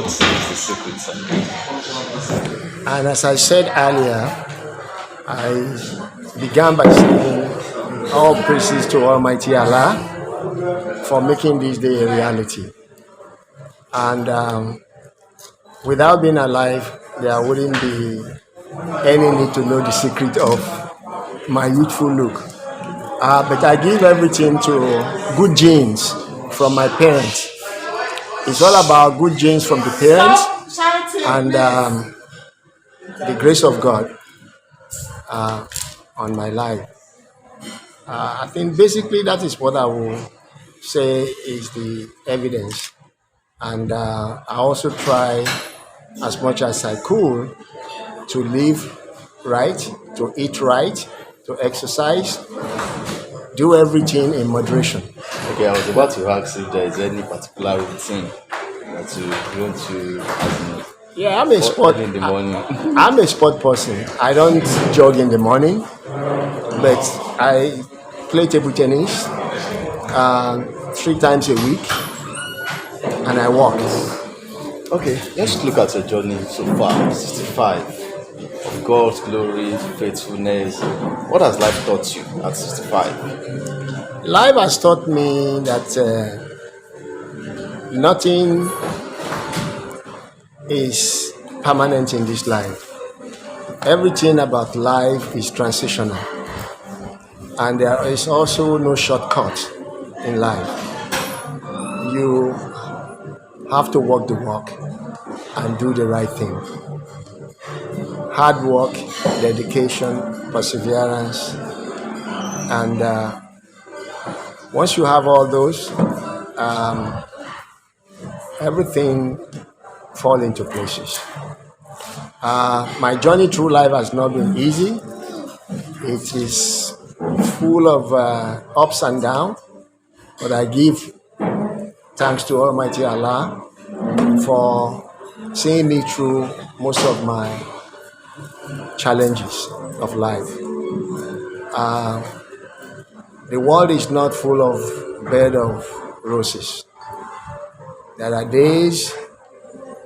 What is the secret, sir? And as I said earlier, I began by saying all praises to Almighty Allah for making this day a reality. And without being alive, there wouldn't be any need to know the secret of my youthful look. But I give everything to good genes from my parents. It's all about good genes from the parents and the grace of God on my life. I think basically that is what I will say is the evidence. And I also try as much as I could to live right, to eat right, to exercise, do everything in moderation. Okay, I was about to ask if there is any particular routine that you want to Yeah, I'm a sport. in the morning. I'm a sport person. I don't jog in the morning, but I play table tennis 3 times a week, and I walk. Okay, let's look at your journey so far. 65 of God's glory, faithfulness. What has life taught you at 65? Life has taught me that nothing is permanent in this life. Everything about life is transitional, and there is also no shortcut in life. You have to walk the walk and do the right thing. Hard work, dedication, perseverance, and once you have all those, everything fall into places. My journey through life has not been easy. It is full of ups and downs, but I give thanks to Almighty Allah for seeing me through most of my challenges of life. The world is not full of bed of roses. There are days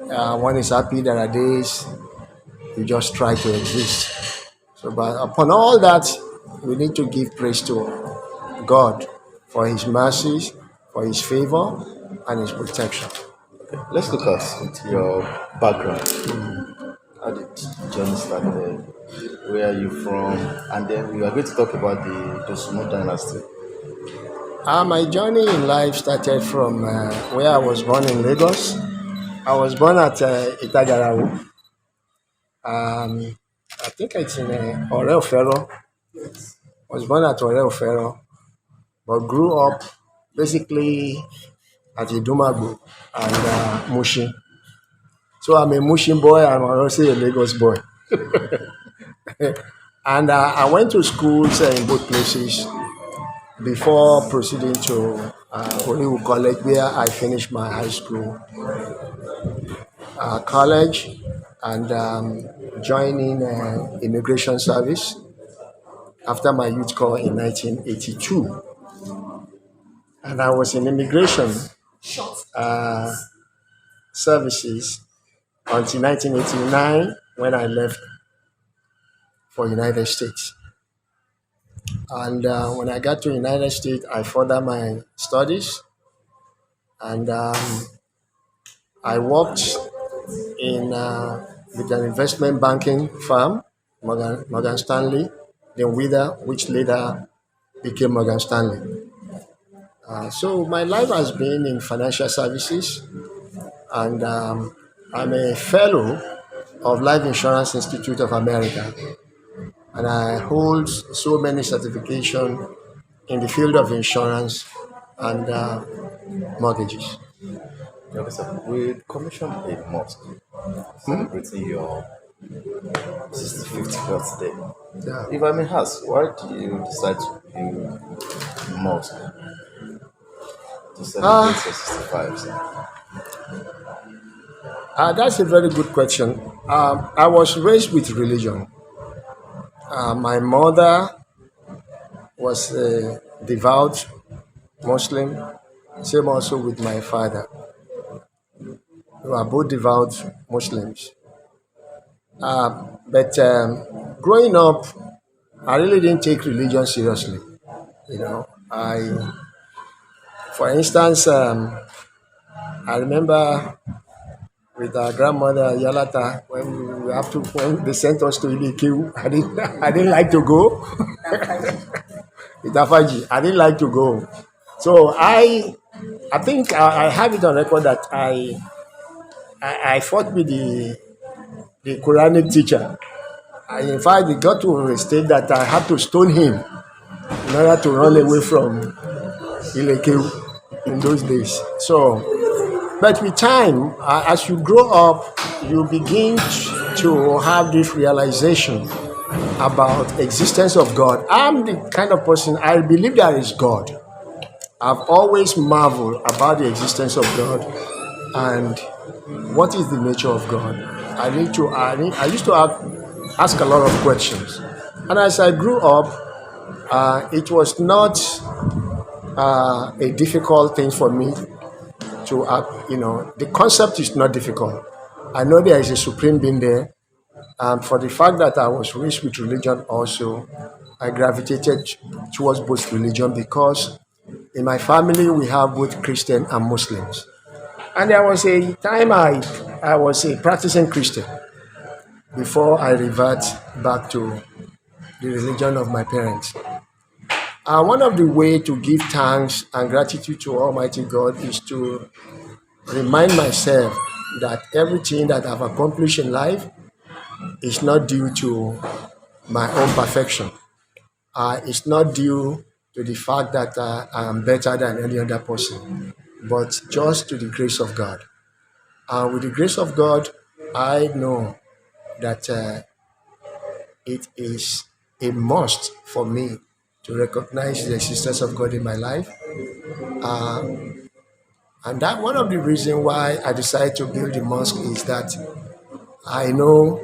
one is happy, there are days you just try to exist. So, but upon all that, we need to give praise to God for His mercies, for His favor, and His protection. Okay, let's look at your background. How did the journey started? Where are you from? And then we are going to talk about the Dosumu dynasty. My journey in life started from where I was born in Lagos. I was born at Itagarawu. I think it's in Orel-Fero. I was born at Orel-Fero, but grew up basically at Idumagu and Mushin. So I'm a Mushin boy and I'm also a Lagos boy. And I went to schools in both places before proceeding to Oriwu College, where I finished my high school college and joining immigration service after my youth corps in 1982. And I was in immigration services until 1989 when I left for United States. And when I got to United States, I furthered my studies, and I worked in with an investment banking firm, Morgan Stanley, then Wither, which later became Morgan Stanley. So my life has been in financial services, and I'm a fellow of Life Insurance Institute of America, and I hold so many certifications in the field of insurance and mortgages. Okay, sir. We commissioned a mosque celebrating your 65th birthday. Yeah. If I may ask, why did you decide to build a mosque to celebrate your 65, sir? That's a very good question. I was raised with religion. My mother was a devout Muslim, same also with my father. We were both devout Muslims. But growing up, I really didn't take religion seriously. For instance, I remember with our grandmother Yalata when they sent us to Ilekeu. I didn't like to go. With Afaji, I didn't like to go. So I think I have it on record that I fought with the Quranic teacher. In fact, it got to a state that I had to stone him in order to run away from Ilekeu in those days. So, but with time, as you grow up, you begin to have this realization about existence of God. I'm the kind of person, I believe there is God. I've always marveled about the existence of God and what is the nature of God. I used to ask a lot of questions. And as I grew up, it was not a difficult thing for me to, the concept is not difficult. I know there is a supreme being there. And for the fact that I was raised with religion also, I gravitated towards both religion because in my family we have both Christian and Muslims. And there was a time I was a practicing Christian before I revert back to the religion of my parents. One of the ways to give thanks and gratitude to Almighty God is to remind myself that everything that I've accomplished in life is not due to my own perfection. It's not due to the fact that I am better than any other person, but just to the grace of God. And with the grace of God, I know that it is a must for me to recognize the existence of God in my life. And that one of the reasons why I decided to build the mosque is that I know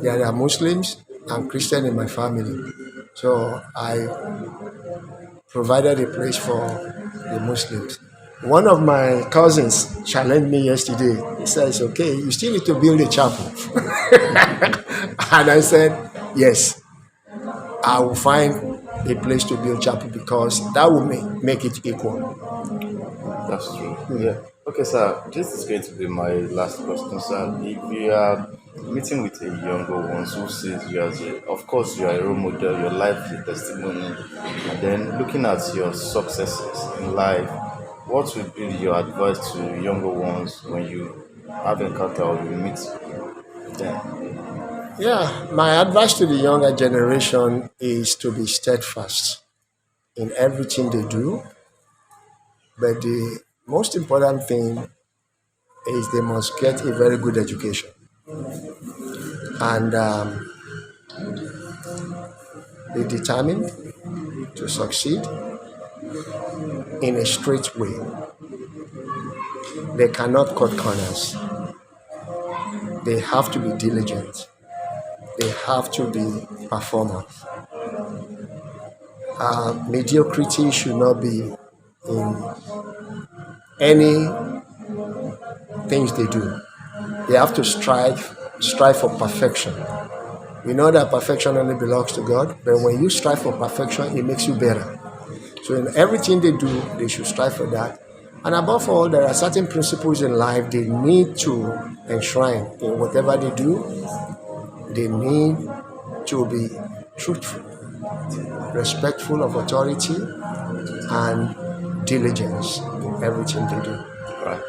there are Muslims and Christians in my family. So I provided a place for the Muslims. One of my cousins challenged me yesterday. He says, okay, you still need to build a chapel. And I said, yes, I will find a place to build chapel because that will make it equal. That's true. Yeah. Okay, sir. This is going to be my last question, sir. If you are meeting with a younger ones who sees you as of course, you are a role model, your life is a testimony, and then looking at your successes in life, what would be your advice to younger ones when you have encounter or you meet them? Yeah, my advice to the younger generation is to be steadfast in everything they do. But the most important thing is they must get a very good education and be determined to succeed in a straight way. They cannot cut corners. They have to be diligent. They have to be performers. Mediocrity should not be in any things they do. They have to strive for perfection. We know that perfection only belongs to God, but when you strive for perfection, it makes you better. So in everything they do, they should strive for that. And above all, there are certain principles in life they need to enshrine in whatever they do. They need to be truthful, respectful of authority, and diligence in everything they do. All right.